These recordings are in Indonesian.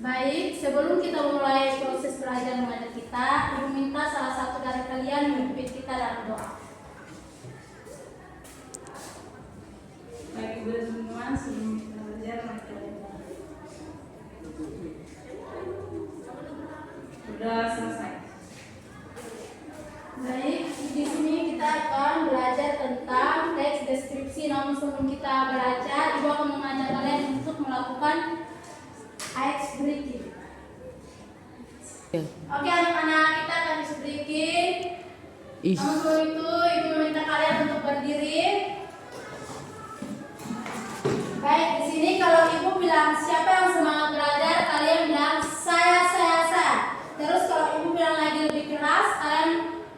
Baik, sebelum kita mulai proses belajar mengajar kita, Ibu minta salah satu dari kalian memimpin kita dalam doa. Baik Ibu dan teman-teman, sebelum kita belajar mengajar sudah selesai. Baik, di sini kita akan belajar tentang teks deskripsi. Namun sebelum kita belajar, Ibu akan mengajak kalian untuk melakukan ice breaking. Oke anak-anak, kita akan ice breaking. Namun sebelum itu, Ibu meminta kalian untuk berdiri. Baik, di sini kalau Ibu bilang siapa yang semangat belajar, kalian bilang saya. Terus kalau Ibu bilang lagi lebih keras, kalian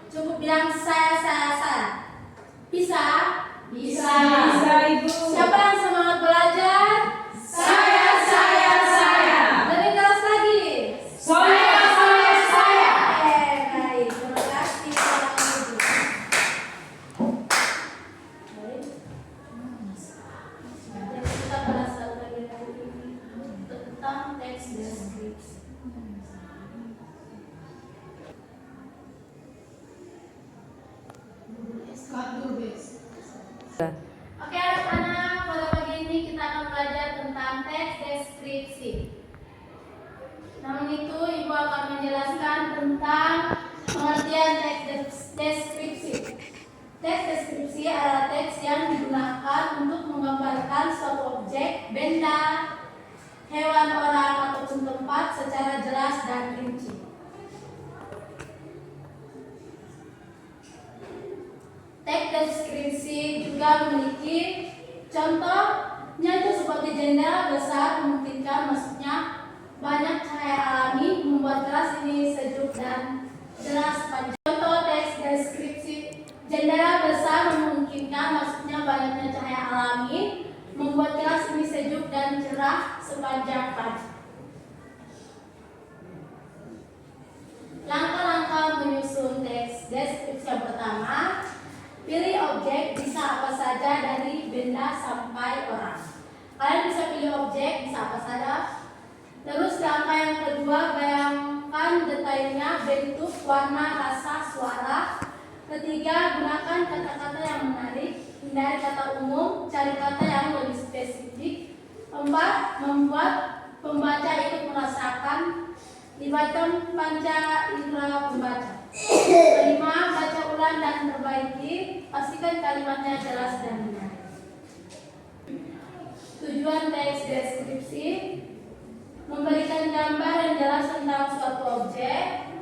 cukup bilang saya. Bisa? Bisa Ibu. Siapa yang semangat belajar? Saya. Lebih keras lagi. Saya. Baik, terima kasih Bapak Ibu. Baik. Jadi kita bahas lagi ini tentang teks deskripsi. Oke anak-anak, pada pagi ini kita akan belajar tentang teks deskripsi. Namun itu Ibu akan menjelaskan tentang pengertian teks deskripsi. Teks deskripsi adalah teks yang digunakan untuk menggambarkan suatu objek, benda, hewan, orang, ataupun tempat secara jelas dan rinci. Teks deskripsi juga memiliki contohnya itu seperti jendela besar memungkinkan masuknya banyak cahaya alami, membuat kelas ini sejuk dan jelas. Contoh teks deskripsi: jendela besar memungkinkan masuknya banyaknya cahaya alami, membuat kelas ini sejuk dan cerah sepanjang pagi. Langkah-langkah menyusun teks deskripsi yang pertama: pilih objek, bisa apa saja dari benda sampai orang. Kalian bisa pilih objek, bisa apa saja. Terus langkah yang kedua, bayangkan detailnya, bentuk, warna, rasa, suara. Ketiga, gunakan kata-kata yang menarik, hindari kata umum, cari kata yang lebih spesifik. Empat, membuat pembaca ikut merasakan, libatkan panca indera pembaca. Kelima, baca ulang dan perbaiki, pastikan kalimatnya jelas dan menarik. Tujuan teks deskripsi: memberikan gambar yang jelas tentang suatu objek,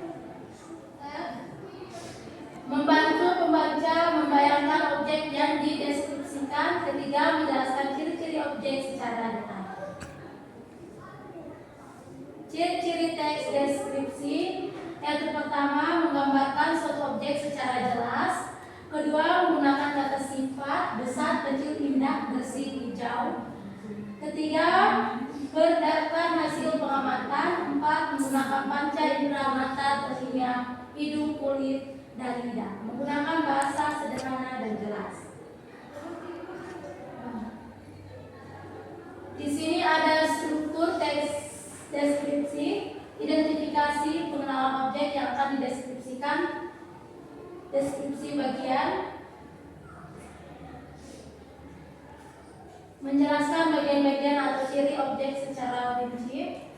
membantu pembaca membayangkan objek yang dideskripsikan. Ketiga, menjelaskan ciri-ciri objek secara detail. Ciri-ciri teks deskripsi: yang pertama, menggambarkan suatu objek secara jelas. Kedua, menggunakan kata sifat, besar, kecil, indah, bersih, hijau. Ketiga, berdasarkan hasil pengamatan. Empat, menggunakan panca indera mata, telinga, hidung, kulit, dan lidah. Menggunakan bahasa sederhana dan jelas. Di sini ada struktur teks deskripsi: identifikasi, pengenalan objek yang akan dideskripsikan, deskripsi bagian, menjelaskan bagian-bagian atau ciri objek secara rinci.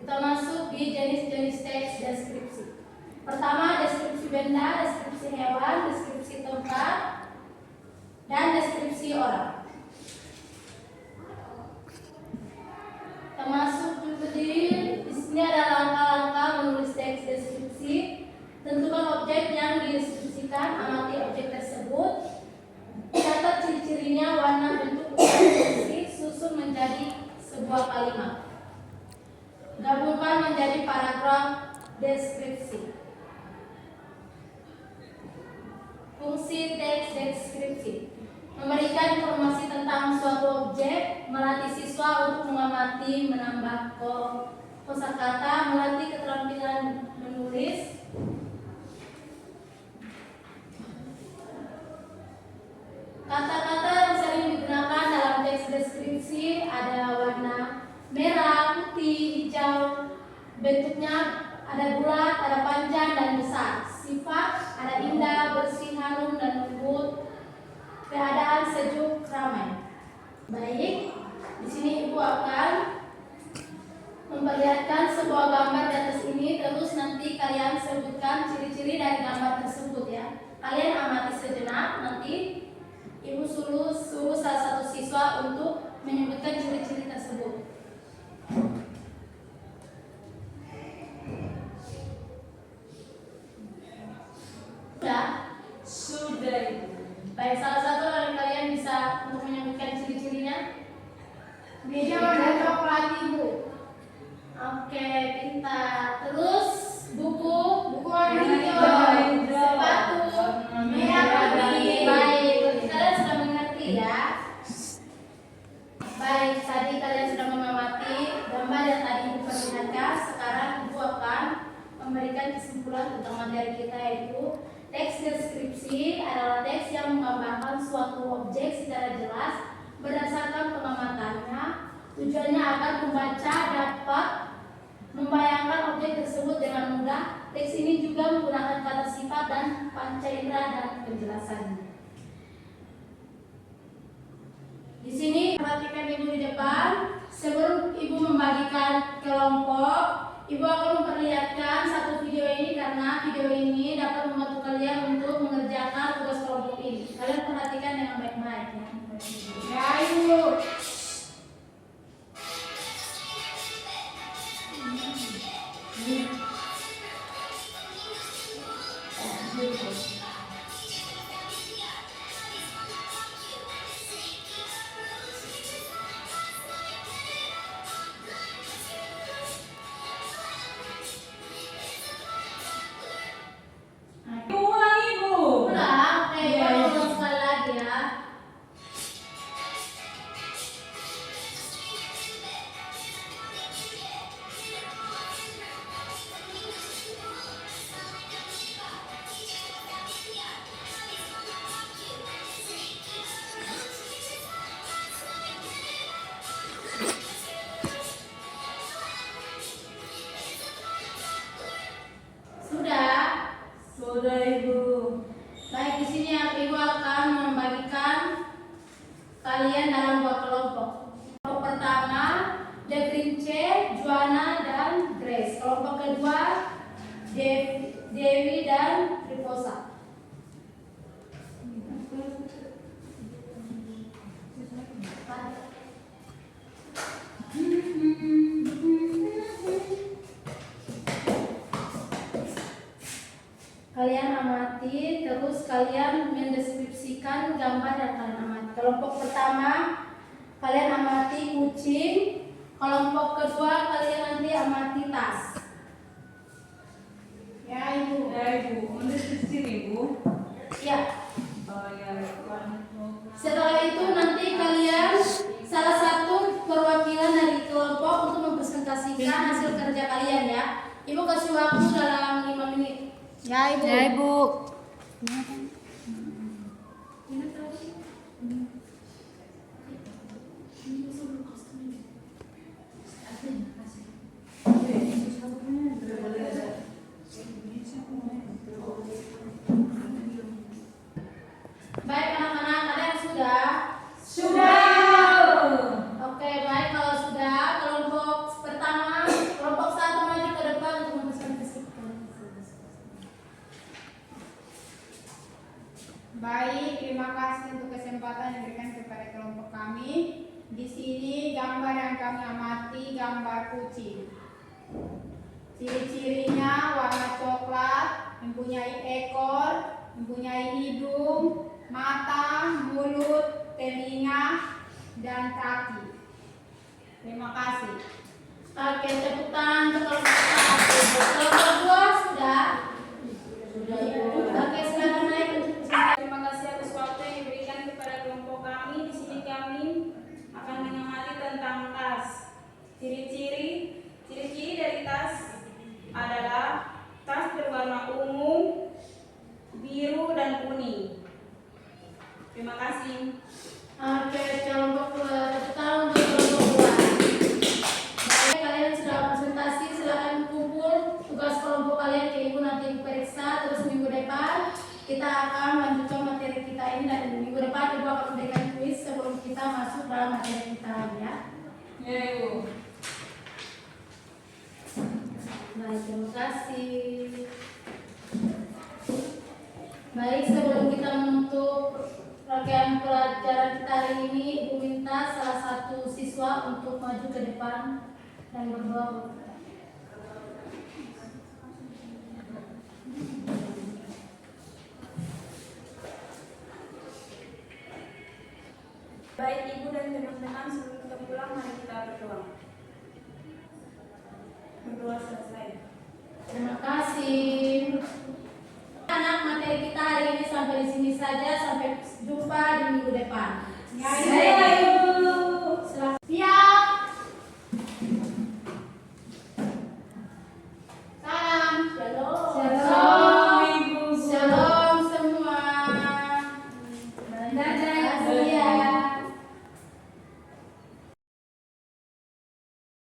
Kita masuk di jenis-jenis teks deskripsi. Pertama, deskripsi benda, deskripsi hewan, deskripsi tempat, dan deskripsi orang. Termasuk juga di sini ada langkah-langkah menulis teks deskripsi. Tentukan objek yang dideskripsikan, amati objek tersebut, catat ciri-cirinya, warna, bentuk, fungsi, susun menjadi sebuah kalimat. Gabungkan menjadi paragraf deskripsi. Fungsi teks deskripsi: memberikan informasi tentang suatu objek, melatih siswa untuk mengamati, menambah kosakata, melatih keterampilan menulis. Kata-kata yang sering digunakan dalam teks deskripsi ada warna merah, Bentuknya ada bulat, ada panjang dan besar. Sifat ada indah, bersih, harum dan lembut. Keadaan sejuk, ramai. Baik, di sini Ibu akan memperlihatkan sebuah gambar di atas ini. Terus nanti kalian sebutkan ciri-ciri dari gambar tersebut ya. Kalian amati sejenak. Nanti Ibu suruh salah satu siswa untuk menyebutkan ciri-ciri tersebut. Sudah? Sudah, Ibu. Baik, salah satu dari kalian bisa untuk menyebutkan ciri-cirinya. Meja warna coklat, Ibu. Oke, pintar. Terus buku Warna hijau. sepatu Merah putih. Baik, berarti kalian sudah mengerti ya. Baik, tadi kalian sudah mengamati gambar yang tadi Ibu perlihatkan. Sekarang Ibu akan memberikan kesimpulan tentang materi kita, yaitu teks deskripsi adalah teks yang menggambarkan suatu objek secara jelas berdasarkan pengamatannya. Tujuannya agar pembaca dapat membayangkan objek tersebut dengan mudah. Teks ini juga menggunakan kata sifat dan panca indera dan penjelasannya. Di sini perhatikan Ibu di depan. Sebelum Ibu membagikan kelompok, Ibu akan memperlihatkan satu video ini karena video ini dapat membantu kalian untuk mengerjakan tugas kelompok ini. Kalian perhatikan dengan baik-baik ya. Ya, Ibu. Ulang, Ibu. Ulang, oke, Iya, Ibu iya. ulang sekali lagi ya. Sudah. Sudah, Ibu. Baik, di sini Ibu akan membagikan kalian dalam dua kelompok. Kelompok pertama, Devrince, Juana, dan Grace. Kelompok kedua, Dewi dan Riposa. Kalian amati, terus kalian mendeskripsikan gambar yang kalian amati. Kelompok pertama, kalian amati kucing. Kelompok kedua, kalian nanti amati tas. Ya, Ibu. Ya, Ibu. Untuk ciri, Ibu. Ya, Oh, ya. setelah itu nanti kalian salah satu perwakilan dari kelompok untuk mempresentasikan hasil kerja kalian ya. Ibu kasih waktu dalam 5 menit. Ya, Ibu. Ya, Ibu. Baik anak-anak, kalian sudah? Sudah. Oke, baik kalau sudah. Kelompok pertama, kelompok satu maju ke depan untuk mempresentasikan. Baik, terima kasih untuk kesempatan yang diberikan kepada kelompok kami. Di sini gambar yang kami amati gambar kucing. Ciri-cirinya warna coklat, mempunyai ekor, mempunyai hidung, mata, mulut, telinga, dan kaki. Terima kasih. Oke, tepuk tangan untuk kelompok satu. Kelompok dua sudah? Oke, silakan naik untuk presentasi. Terima kasih atas waktu yang diberikan kepada kelompok kami. Di sini kami akan mengamati tentang tas. Ciri-ciri dari tas adalah tas berwarna ungu, biru, dan kuning. Terima kasih. Oke, kelompok tepuk tangan untuk kelompok dua. Baik, kalian sudah presentasi, silakan Ibu. Baik, terima kasih. Baik, sebelum kita menutup rangkaian pelajaran kita hari ini, Ibu minta salah satu siswa untuk maju ke depan dan berdoa buat kita. Baik Ibu dan teman-teman, sebelum kita pulang, mari kita berdoa. Berdoa selesai. Terima kasih. Anak, materi kita hari ini sampai di sini saja. Sampai jumpa di minggu depan. Ya, Ibu.